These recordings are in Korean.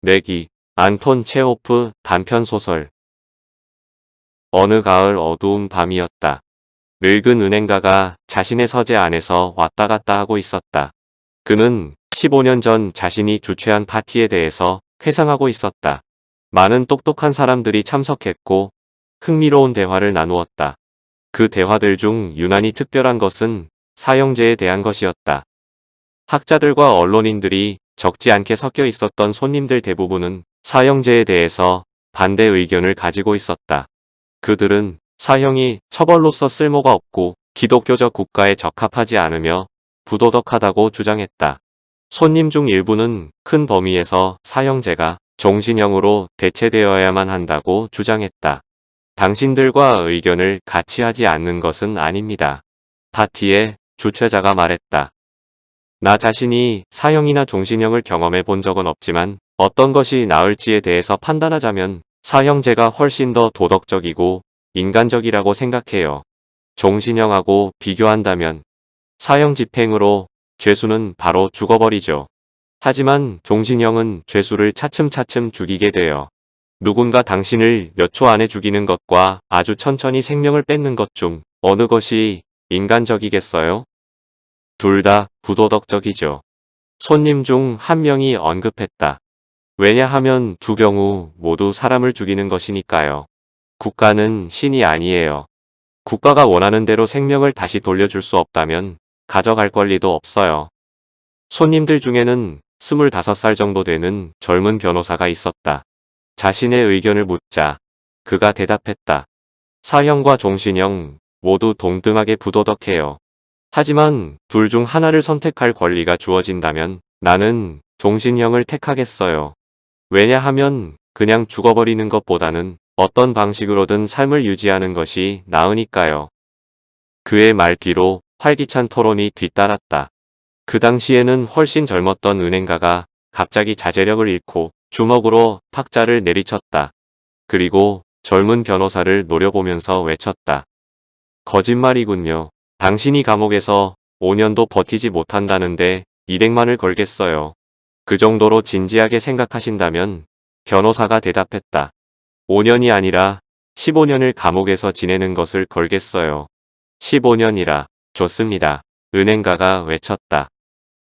내기, 안톤 체호프 단편소설. 어느 가을 어두운 밤이었다. 늙은 은행가가 자신의 서재 안에서 왔다 갔다 하고 있었다. 그는 15년 전 자신이 주최한 파티에 대해서 회상하고 있었다. 많은 똑똑한 사람들이 참석했고 흥미로운 대화를 나누었다. 그 대화들 중 유난히 특별한 것은 사형제에 대한 것이었다. 학자들과 언론인들이 적지 않게 섞여 있었던 손님들 대부분은 사형제에 대해서 반대 의견을 가지고 있었다. 그들은 사형이 처벌로서 쓸모가 없고 기독교적 국가에 적합하지 않으며 부도덕하다고 주장했다. 손님 중 일부는 큰 범위에서 사형제가 종신형으로 대체되어야만 한다고 주장했다. 당신들과 의견을 같이 하지 않는 것은 아닙니다. 파티의 주최자가 말했다. 나 자신이 사형이나 종신형을 경험해 본 적은 없지만 어떤 것이 나을지에 대해서 판단하자면 사형제가 훨씬 더 도덕적이고 인간적이라고 생각해요. 종신형하고 비교한다면 사형 집행으로 죄수는 바로 죽어버리죠. 하지만 종신형은 죄수를 차츰차츰 죽이게 돼요. 누군가 당신을 몇 초 안에 죽이는 것과 아주 천천히 생명을 뺏는 것 중 어느 것이 인간적이겠어요? 둘 다 부도덕적이죠. 손님 중 한 명이 언급했다. 왜냐하면 두 경우 모두 사람을 죽이는 것이니까요. 국가는 신이 아니에요. 국가가 원하는 대로 생명을 다시 돌려줄 수 없다면 가져갈 권리도 없어요. 손님들 중에는 25살 정도 되는 젊은 변호사가 있었다. 자신의 의견을 묻자 그가 대답했다. 사형과 종신형 모두 동등하게 부도덕해요. 하지만 둘 중 하나를 선택할 권리가 주어진다면 나는 종신형을 택하겠어요. 왜냐하면 그냥 죽어버리는 것보다는 어떤 방식으로든 삶을 유지하는 것이 나으니까요. 그의 말 뒤로 활기찬 토론이 뒤따랐다. 그 당시에는 훨씬 젊었던 은행가가 갑자기 자제력을 잃고 주먹으로 탁자를 내리쳤다. 그리고 젊은 변호사를 노려보면서 외쳤다. 거짓말이군요. 당신이 감옥에서 5년도 버티지 못한다는데 200만을 걸겠어요. 그 정도로 진지하게 생각하신다면 변호사가 대답했다. 5년이 아니라 15년을 감옥에서 지내는 것을 걸겠어요. 15년이라 좋습니다. 은행가가 외쳤다.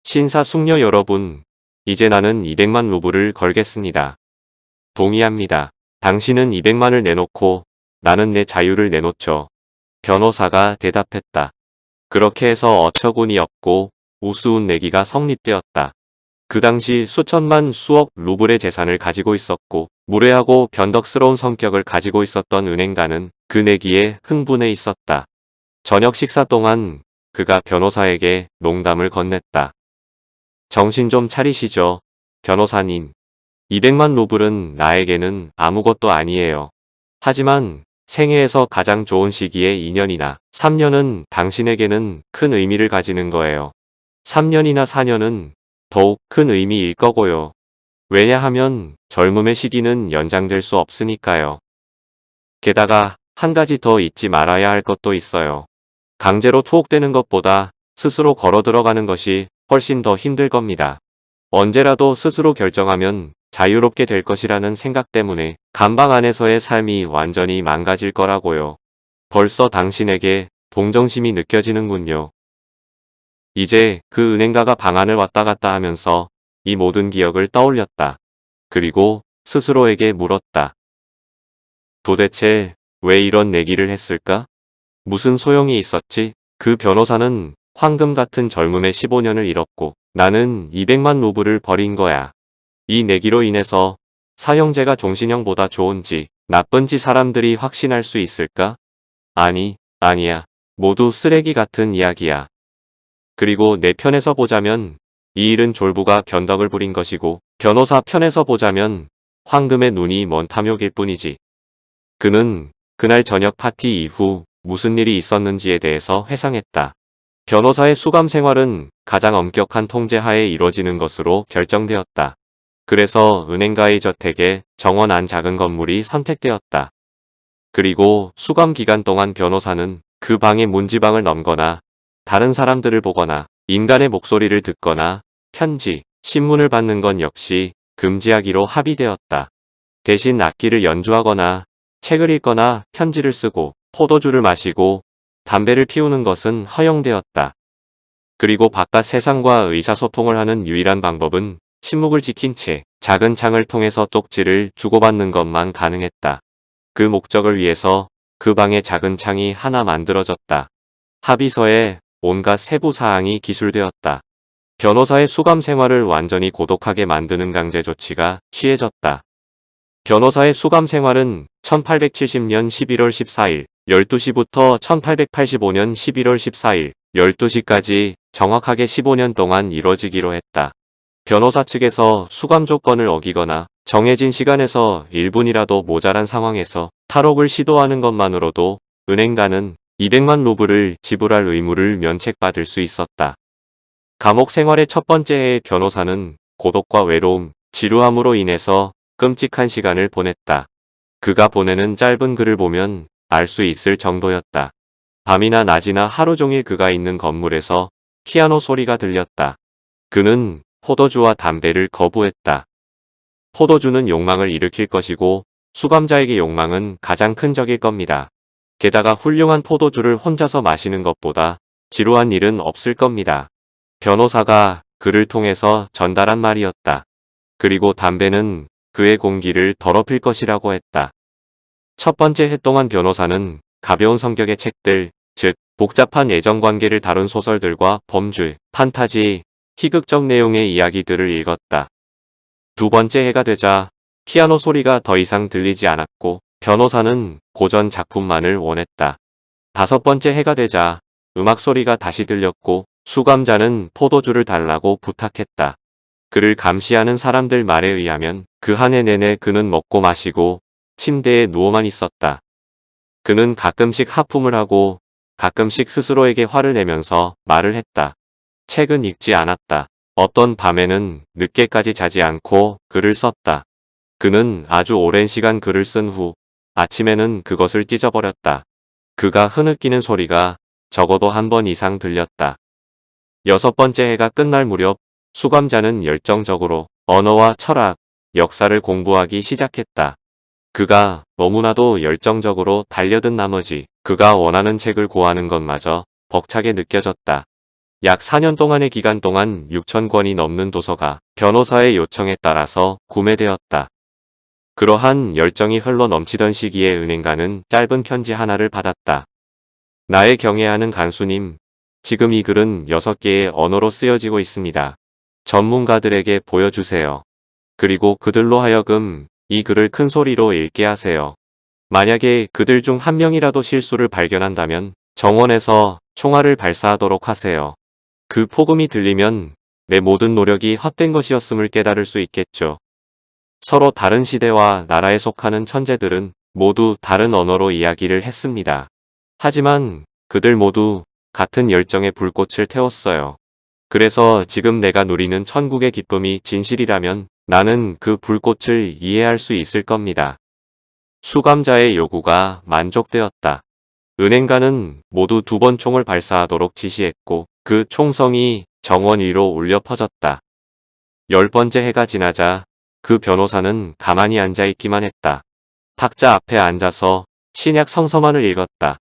신사숙녀 여러분, 이제 나는 200만 루블을 걸겠습니다. 동의합니다. 당신은 200만을 내놓고 나는 내 자유를 내놓죠. 변호사가 대답했다. 그렇게 해서 어처구니 없고 우스운 내기가 성립되었다. 그 당시 수천만 수억 루블의 재산을 가지고 있었고 무례하고 변덕스러운 성격을 가지고 있었던 은행가는 그 내기에 흥분해 있었다. 저녁 식사 동안 그가 변호사에게 농담을 건넸다. 정신 좀 차리시죠, 변호사님. 200만 루블은 나에게는 아무것도 아니에요. 하지만 생애에서 가장 좋은 시기에 2년이나 3년은 당신에게는 큰 의미를 가지는 거예요. 3년이나 4년은 더욱 큰 의미일 거고요. 왜냐하면 젊음의 시기는 연장될 수 없으니까요. 게다가 한 가지 더 잊지 말아야 할 것도 있어요. 강제로 투옥되는 것보다 스스로 걸어 들어가는 것이 훨씬 더 힘들 겁니다. 언제라도 스스로 결정하면 자유롭게 될 것이라는 생각 때문에 감방 안에서의 삶이 완전히 망가질 거라고요. 벌써 당신에게 동정심이 느껴지는군요. 이제 그 은행가가 방 안을 왔다 갔다 하면서 이 모든 기억을 떠올렸다. 그리고 스스로에게 물었다. 도대체 왜 이런 내기를 했을까? 무슨 소용이 있었지? 그 변호사는 황금 같은 젊음의 15년을 잃었고 나는 200만 루블을 버린 거야. 이 내기로 인해서 사형제가 종신형보다 좋은지 나쁜지 사람들이 확신할 수 있을까? 아니야. 모두 쓰레기 같은 이야기야. 그리고 내 편에서 보자면 이 일은 졸부가 변덕을 부린 것이고 변호사 편에서 보자면 황금의 눈이 먼 탐욕일 뿐이지. 그는 그날 저녁 파티 이후 무슨 일이 있었는지에 대해서 회상했다. 변호사의 수감 생활은 가장 엄격한 통제하에 이루어지는 것으로 결정되었다. 그래서 은행가의 저택에 정원 안 작은 건물이 선택되었다. 그리고 수감 기간 동안 변호사는 그 방의 문지방을 넘거나 다른 사람들을 보거나 인간의 목소리를 듣거나 편지, 신문을 받는 건 역시 금지하기로 합의되었다. 대신 악기를 연주하거나 책을 읽거나 편지를 쓰고 포도주를 마시고 담배를 피우는 것은 허용되었다. 그리고 바깥 세상과 의사소통을 하는 유일한 방법은 침묵을 지킨 채 작은 창을 통해서 쪽지를 주고받는 것만 가능했다. 그 목적을 위해서 그 방에 작은 창이 하나 만들어졌다. 합의서에 온갖 세부 사항이 기술되었다. 변호사의 수감 생활을 완전히 고독하게 만드는 강제 조치가 취해졌다. 변호사의 수감 생활은 1870년 11월 14일 12시부터 1885년 11월 14일 12시까지 정확하게 15년 동안 이뤄지기로 했다. 변호사 측에서 수감 조건을 어기거나 정해진 시간에서 1분이라도 모자란 상황에서 탈옥을 시도하는 것만으로도 은행가는 200만 루블을 지불할 의무를 면책받을 수 있었다. 감옥 생활의 첫 번째 해의 변호사는 고독과 외로움, 지루함으로 인해서 끔찍한 시간을 보냈다. 그가 보내는 짧은 글을 보면 알 수 있을 정도였다. 밤이나 낮이나 하루 종일 그가 있는 건물에서 피아노 소리가 들렸다. 그는 포도주와 담배를 거부했다. 포도주는 욕망을 일으킬 것이고 수감자에게 욕망은 가장 큰 적일 겁니다. 게다가 훌륭한 포도주를 혼자서 마시는 것보다 지루한 일은 없을 겁니다. 변호사가 그를 통해서 전달한 말이었다. 그리고 담배는 그의 공기를 더럽힐 것이라고 했다. 첫 번째 해 동안 변호사는 가벼운 성격의 책들, 즉 복잡한 애정관계를 다룬 소설들과 범죄, 판타지, 희극적 내용의 이야기들을 읽었다. 두 번째 해가 되자 피아노 소리가 더 이상 들리지 않았고 변호사는 고전 작품만을 원했다. 다섯 번째 해가 되자 음악 소리가 다시 들렸고 수감자는 포도주를 달라고 부탁했다. 그를 감시하는 사람들 말에 의하면 그 한 해 내내 그는 먹고 마시고 침대에 누워만 있었다. 그는 가끔씩 하품을 하고 가끔씩 스스로에게 화를 내면서 말을 했다. 책은 읽지 않았다. 어떤 밤에는 늦게까지 자지 않고 글을 썼다. 그는 아주 오랜 시간 글을 쓴 후 아침에는 그것을 찢어버렸다. 그가 흐느끼는 소리가 적어도 한 번 이상 들렸다. 여섯 번째 해가 끝날 무렵 수감자는 열정적으로 언어와 철학, 역사를 공부하기 시작했다. 그가 너무나도 열정적으로 달려든 나머지 그가 원하는 책을 구하는 것마저 벅차게 느껴졌다. 약 4년 동안의 기간 동안 6,000권이 넘는 도서가 변호사의 요청에 따라서 구매되었다. 그러한 열정이 흘러 넘치던 시기에 은행가는 짧은 편지 하나를 받았다. 나의 경애하는 간수님, 지금 이 글은 6개의 언어로 쓰여지고 있습니다. 전문가들에게 보여주세요. 그리고 그들로 하여금 이 글을 큰 소리로 읽게 하세요. 만약에 그들 중 한 명이라도 실수를 발견한다면 정원에서 총알을 발사하도록 하세요. 그 폭음이 들리면 내 모든 노력이 헛된 것이었음을 깨달을 수 있겠죠. 서로 다른 시대와 나라에 속하는 천재들은 모두 다른 언어로 이야기를 했습니다. 하지만 그들 모두 같은 열정의 불꽃을 태웠어요. 그래서 지금 내가 누리는 천국의 기쁨이 진실이라면 나는 그 불꽃을 이해할 수 있을 겁니다. 수감자의 요구가 만족되었다. 은행가는 모두 2번 총을 발사하도록 지시했고 그 총성이 정원 위로 울려 퍼졌다. 10번째 해가 지나자 그 변호사는 가만히 앉아있기만 했다. 탁자 앞에 앉아서 신약 성서만을 읽었다.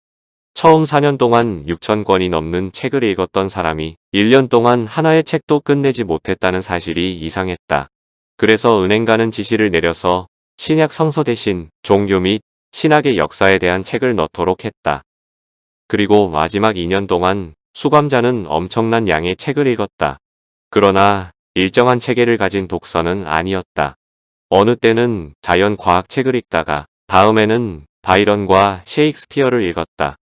처음 4년 동안 6,000권이 넘는 책을 읽었던 사람이 1년 동안 하나의 책도 끝내지 못했다는 사실이 이상했다. 그래서 은행가는 지시를 내려서 신약 성서 대신 종교 및 신학의 역사에 대한 책을 넣도록 했다. 그리고 마지막 2년 동안 수감자는 엄청난 양의 책을 읽었다. 그러나 일정한 체계를 가진 독서는 아니었다. 어느 때는 자연과학 책을 읽다가 다음에는 바이런과 셰익스피어를 읽었다.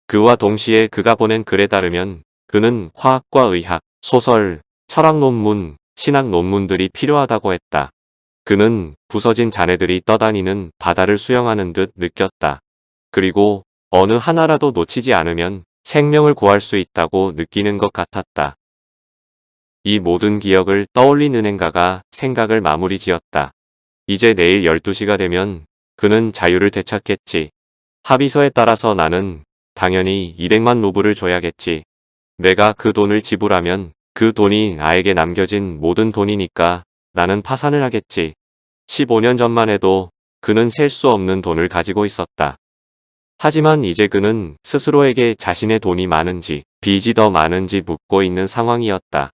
그와 동시에 그가 보낸 글에 따르면 그는 화학과 의학, 소설, 철학 논문, 신학 논문들이 필요하다고 했다. 그는 부서진 잔해들이 떠다니는 바다를 수영하는 듯 느꼈다. 그리고 어느 하나라도 놓치지 않으면 생명을 구할 수 있다고 느끼는 것 같았다. 이 모든 기억을 떠올린 은행가가 생각을 마무리 지었다. 이제 내일 12시가 되면 그는 자유를 되찾겠지. 합의서에 따라서 나는 당연히 200만 루블을 줘야겠지. 내가 그 돈을 지불하면 그 돈이 나에게 남겨진 모든 돈이니까 나는 파산을 하겠지. 15년 전만 해도 그는 셀 수 없는 돈을 가지고 있었다. 하지만 이제 그는 스스로에게 자신의 돈이 많은지 빚이 더 많은지 묻고 있는 상황이었다.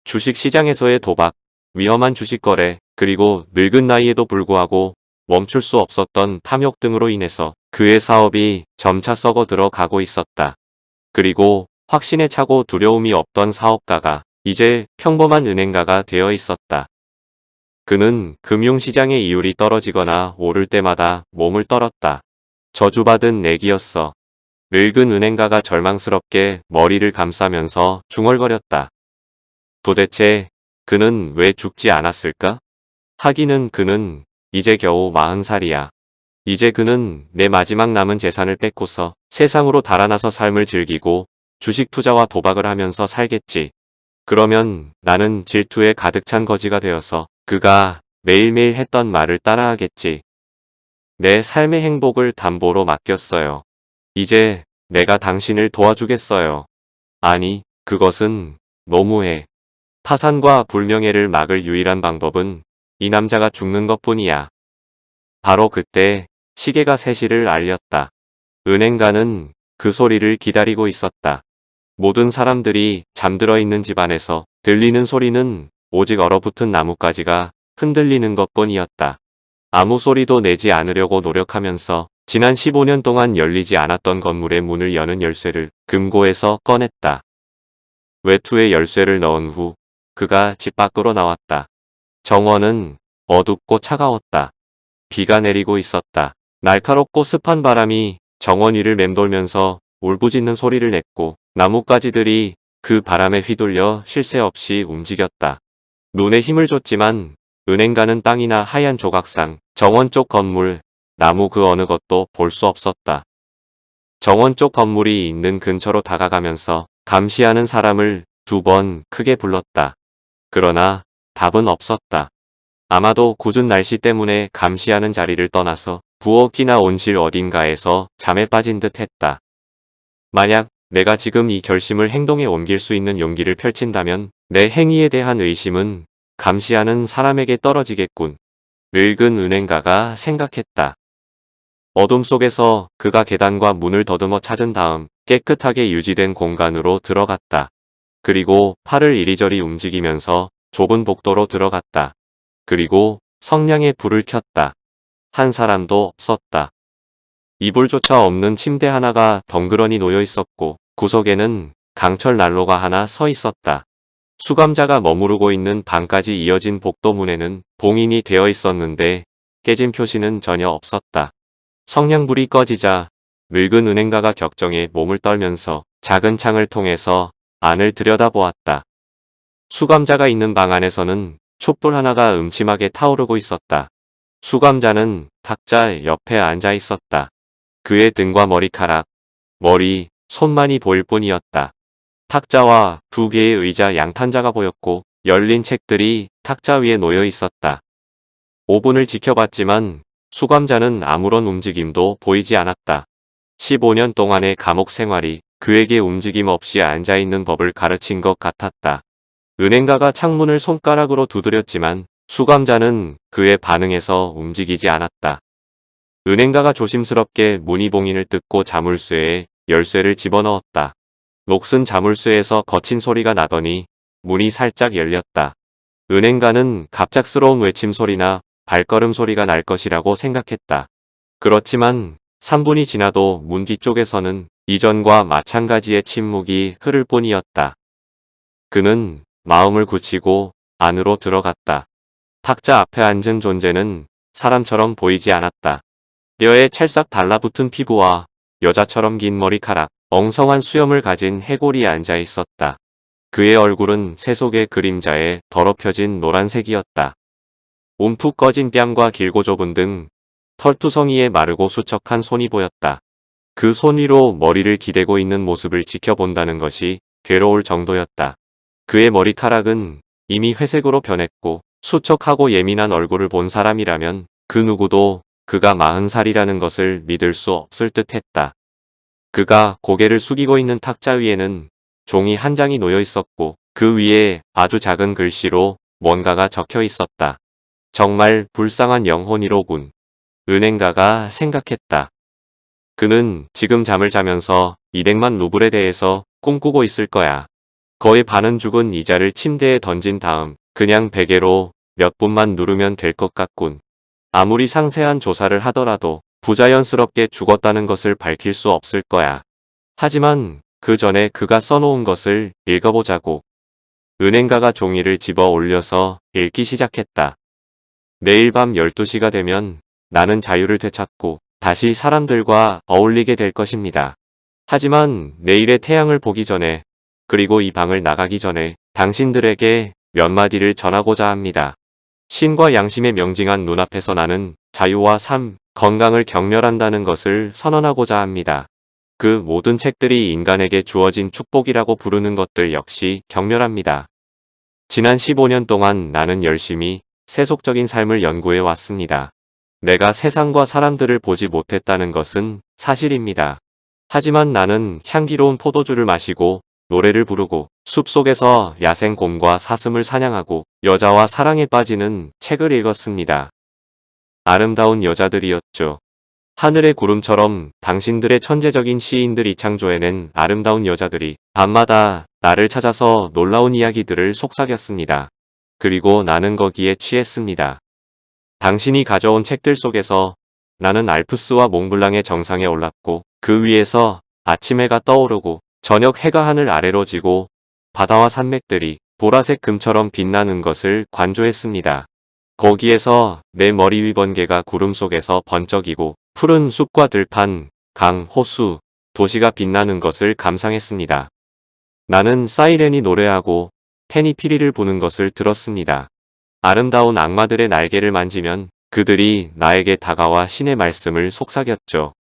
주식시장에서의 도박, 위험한 주식 거래, 그리고 늙은 나이에도 불구하고 멈출 수 없었던 탐욕 등으로 인해서 그의 사업이 점차 썩어들어 가고 있었다. 그리고 확신에 차고 두려움이 없던 사업가가 이제 평범한 은행가가 되어 있었다. 그는 금융시장의 이율이 떨어지거나 오를 때마다 몸을 떨었다. 저주받은 내기였어. 늙은 은행가가 절망스럽게 머리를 감싸면서 중얼거렸다. 도대체 그는 왜 죽지 않았을까? 하기는 그는 이제 겨우 40살이야. 이제 그는 내 마지막 남은 재산을 뺏고서 세상으로 달아나서 삶을 즐기고 주식 투자와 도박을 하면서 살겠지. 그러면 나는 질투에 가득 찬 거지가 되어서 그가 매일매일 했던 말을 따라하겠지. 내 삶의 행복을 담보로 맡겼어요. 이제 내가 당신을 도와주겠어요. 아니, 그것은 너무해. 파산과 불명예를 막을 유일한 방법은 이 남자가 죽는 것뿐이야. 바로 그때 시계가 3시를 알렸다. 은행가는 그 소리를 기다리고 있었다. 모든 사람들이 잠들어 있는 집안에서 들리는 소리는 오직 얼어붙은 나뭇가지가 흔들리는 것뿐이었다. 아무 소리도 내지 않으려고 노력하면서 지난 15년 동안 열리지 않았던 건물의 문을 여는 열쇠를 금고에서 꺼냈다. 외투에 열쇠를 넣은 후 그가 집 밖으로 나왔다. 정원은 어둡고 차가웠다. 비가 내리고 있었다. 날카롭고 습한 바람이 정원 위를 맴돌면서 울부짖는 소리를 냈고 나뭇가지들이 그 바람에 휘둘려 쉴 새 없이 움직였다. 눈에 힘을 줬지만 은행가는 땅이나 하얀 조각상, 정원 쪽 건물, 나무 그 어느 것도 볼 수 없었다. 정원 쪽 건물이 있는 근처로 다가가면서 감시하는 사람을 2번 크게 불렀다. 그러나 답은 없었다. 아마도 굳은 날씨 때문에 감시하는 자리를 떠나서 부엌이나 온실 어딘가에서 잠에 빠진 듯 했다. 만약 내가 지금 이 결심을 행동에 옮길 수 있는 용기를 펼친다면 내 행위에 대한 의심은 감시하는 사람에게 떨어지겠군. 늙은 은행가가 생각했다. 어둠 속에서 그가 계단과 문을 더듬어 찾은 다음 깨끗하게 유지된 공간으로 들어갔다. 그리고 팔을 이리저리 움직이면서 좁은 복도로 들어갔다. 그리고 성냥에 불을 켰다. 한 사람도 없었다. 이불조차 없는 침대 하나가 덩그러니 놓여 있었고 구석에는 강철 난로가 하나 서 있었다. 수감자가 머무르고 있는 방까지 이어진 복도문에는 봉인이 되어 있었는데 깨진 표시는 전혀 없었다. 성냥불이 꺼지자 늙은 은행가가 격정에 몸을 떨면서 작은 창을 통해서 안을 들여다보았다. 수감자가 있는 방 안에서는 촛불 하나가 음침하게 타오르고 있었다. 수감자는 탁자 옆에 앉아 있었다. 그의 등과 머리카락, 머리, 손만이 보일 뿐이었다. 탁자와 2개의 의자 양탄자가 보였고 열린 책들이 탁자 위에 놓여 있었다. 5분을 지켜봤지만 수감자는 아무런 움직임도 보이지 않았다. 15년 동안의 감옥 생활이 그에게 움직임 없이 앉아있는 법을 가르친 것 같았다. 은행가가 창문을 손가락으로 두드렸지만 수감자는 그의 반응에서 움직이지 않았다. 은행가가 조심스럽게 문이봉인을 뜯고 자물쇠에 열쇠를 집어넣었다. 녹슨 자물쇠에서 거친 소리가 나더니 문이 살짝 열렸다. 은행가는 갑작스러운 외침 소리나 발걸음 소리가 날 것이라고 생각했다. 그렇지만 3분이 지나도 문 뒤쪽에서는 이전과 마찬가지의 침묵이 흐를 뿐이었다. 그는 마음을 굳히고 안으로 들어갔다. 탁자 앞에 앉은 존재는 사람처럼 보이지 않았다. 뼈에 찰싹 달라붙은 피부와 여자처럼 긴 머리카락, 엉성한 수염을 가진 해골이 앉아 있었다. 그의 얼굴은 새 속의 그림자에 더럽혀진 노란색이었다. 움푹 꺼진 뺨과 길고 좁은 등 털투성이에 마르고 수척한 손이 보였다. 그 손 위로 머리를 기대고 있는 모습을 지켜본다는 것이 괴로울 정도였다. 그의 머리카락은 이미 회색으로 변했고 수척하고 예민한 얼굴을 본 사람이라면 그 누구도 그가 40살이라는 것을 믿을 수 없을 듯 했다. 그가 고개를 숙이고 있는 탁자 위에는 종이 한 장이 놓여 있었고 그 위에 아주 작은 글씨로 뭔가가 적혀 있었다. 정말 불쌍한 영혼이로군. 은행가가 생각했다. 그는 지금 잠을 자면서 200만 루블에 대해서 꿈꾸고 있을 거야. 거의 반은 죽은 이자를 침대에 던진 다음 그냥 베개로 몇 분만 누르면 될 것 같군. 아무리 상세한 조사를 하더라도 부자연스럽게 죽었다는 것을 밝힐 수 없을 거야. 하지만 그 전에 그가 써놓은 것을 읽어보자고. 은행가가 종이를 집어 올려서 읽기 시작했다. 매일 밤 12시가 되면 나는 자유를 되찾고 다시 사람들과 어울리게 될 것입니다. 하지만 내일의 태양을 보기 전에 그리고 이 방을 나가기 전에 당신들에게 몇 마디를 전하고자 합니다. 신과 양심의 명징한 눈앞에서 나는 자유와 삶, 건강을 경멸한다는 것을 선언하고자 합니다. 그 모든 책들이 인간에게 주어진 축복이라고 부르는 것들 역시 경멸합니다. 지난 15년 동안 나는 열심히 세속적인 삶을 연구해 왔습니다. 내가 세상과 사람들을 보지 못했다는 것은 사실입니다. 하지만 나는 향기로운 포도주를 마시고 노래를 부르고 숲속에서 야생곰과 사슴을 사냥하고 여자와 사랑에 빠지는 책을 읽었습니다. 아름다운 여자들이었죠. 하늘의 구름처럼 당신들의 천재적인 시인들이 창조해낸 아름다운 여자들이 밤마다 나를 찾아서 놀라운 이야기들을 속삭였습니다. 그리고 나는 거기에 취했습니다. 당신이 가져온 책들 속에서 나는 알프스와 몽블랑의 정상에 올랐고 그 위에서 아침 해가 떠오르고 저녁 해가 하늘 아래로 지고 바다와 산맥들이 보라색 금처럼 빛나는 것을 관조했습니다. 거기에서 내 머리 위 번개가 구름 속에서 번쩍이고 푸른 숲과 들판, 강, 호수, 도시가 빛나는 것을 감상했습니다. 나는 사이렌이 노래하고 팬이 피리를 부는 것을 들었습니다. 아름다운 악마들의 날개를 만지면 그들이 나에게 다가와 신의 말씀을 속삭였죠.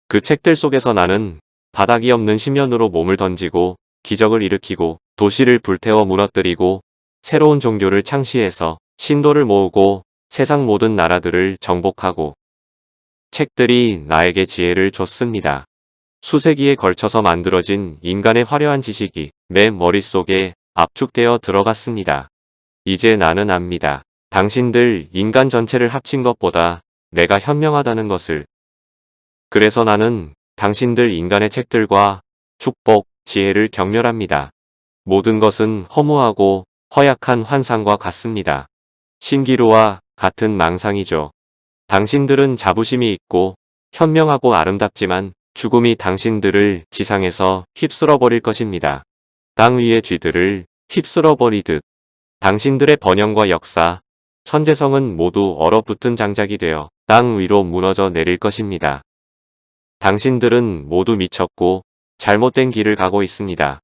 그 책들 속에서 나는 바닥이 없는 심연으로 몸을 던지고 기적을 일으키고 도시를 불태워 무너뜨리고 새로운 종교를 창시해서 신도를 모으고 세상 모든 나라들을 정복하고 책들이 나에게 지혜를 줬습니다. 수세기에 걸쳐서 만들어진 인간의 화려한 지식이 내 머릿속에 압축되어 들어갔습니다. 이제 나는 압니다. 당신들 인간 전체를 합친 것보다 내가 현명하다는 것을. 그래서 나는 당신들 인간의 책들과 축복, 지혜를 경멸합니다. 모든 것은 허무하고 허약한 환상과 같습니다. 신기루와 같은 망상이죠. 당신들은 자부심이 있고 현명하고 아름답지만 죽음이 당신들을 지상에서 휩쓸어버릴 것입니다. 땅 위의 쥐들을 휩쓸어버리듯 당신들의 번영과 역사, 천재성은 모두 얼어붙은 장작이 되어 땅 위로 무너져 내릴 것입니다. 당신들은 모두 미쳤고 잘못된 길을 가고 있습니다.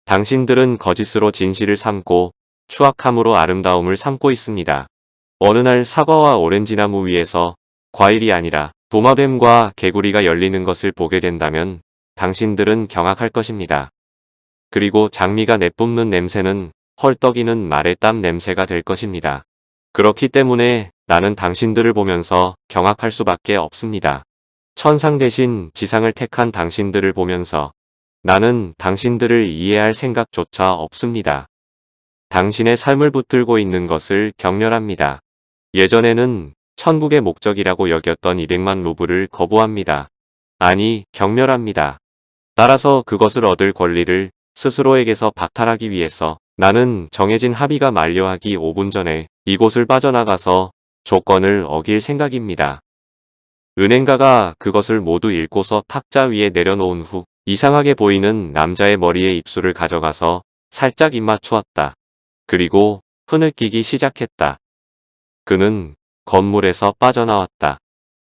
당신들은 거짓으로 진실을 삼고 추악함으로 아름다움을 삼고 있습니다. 어느 날 사과와 오렌지나무 위에서 과일이 아니라 도마뱀과 개구리가 열리는 것을 보게 된다면 당신들은 경악할 것입니다. 그리고 장미가 내뿜는 냄새는 헐떡이는 말의 땀 냄새가 될 것입니다. 그렇기 때문에 나는 당신들을 보면서 경악할 수밖에 없습니다. 천상 대신 지상을 택한 당신들을 보면서 나는 당신들을 이해할 생각조차 없습니다. 당신의 삶을 붙들고 있는 것을 경멸합니다. 예전에는 천국의 목적이라고 여겼던 200만 루블을 거부합니다. 아니, 경멸합니다. 따라서 그것을 얻을 권리를 스스로에게서 박탈하기 위해서 나는 정해진 합의가 만료하기 5분 전에 이곳을 빠져나가서 조건을 어길 생각입니다. 은행가가 그것을 모두 읽고서 탁자 위에 내려놓은 후 이상하게 보이는 남자의 머리에 입술을 가져가서 살짝 입맞추었다. 그리고 흐느끼기 시작했다. 그는 건물에서 빠져나왔다.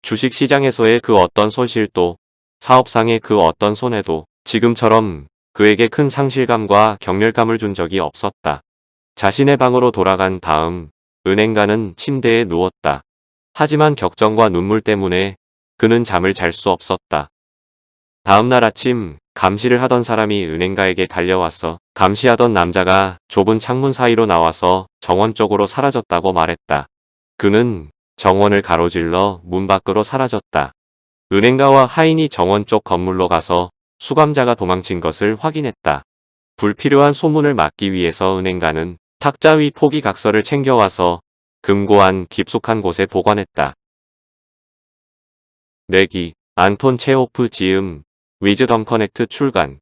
주식시장에서의 그 어떤 손실도 사업상의 그 어떤 손해도 지금처럼 그에게 큰 상실감과 경멸감을 준 적이 없었다. 자신의 방으로 돌아간 다음 은행가는 침대에 누웠다. 하지만 격정과 눈물 때문에 그는 잠을 잘 수 없었다. 다음 날 아침 감시를 하던 사람이 은행가에게 달려와서 감시하던 남자가 좁은 창문 사이로 나와서 정원 쪽으로 사라졌다고 말했다. 그는 정원을 가로질러 문 밖으로 사라졌다. 은행가와 하인이 정원 쪽 건물로 가서 수감자가 도망친 것을 확인했다. 불필요한 소문을 막기 위해서 은행가는 탁자 위 포기 각서를 챙겨와서 금고안 깊숙한 곳에 보관했다. 내기, 안톤 체호프 지음, 위즈덤 커넥트 출간.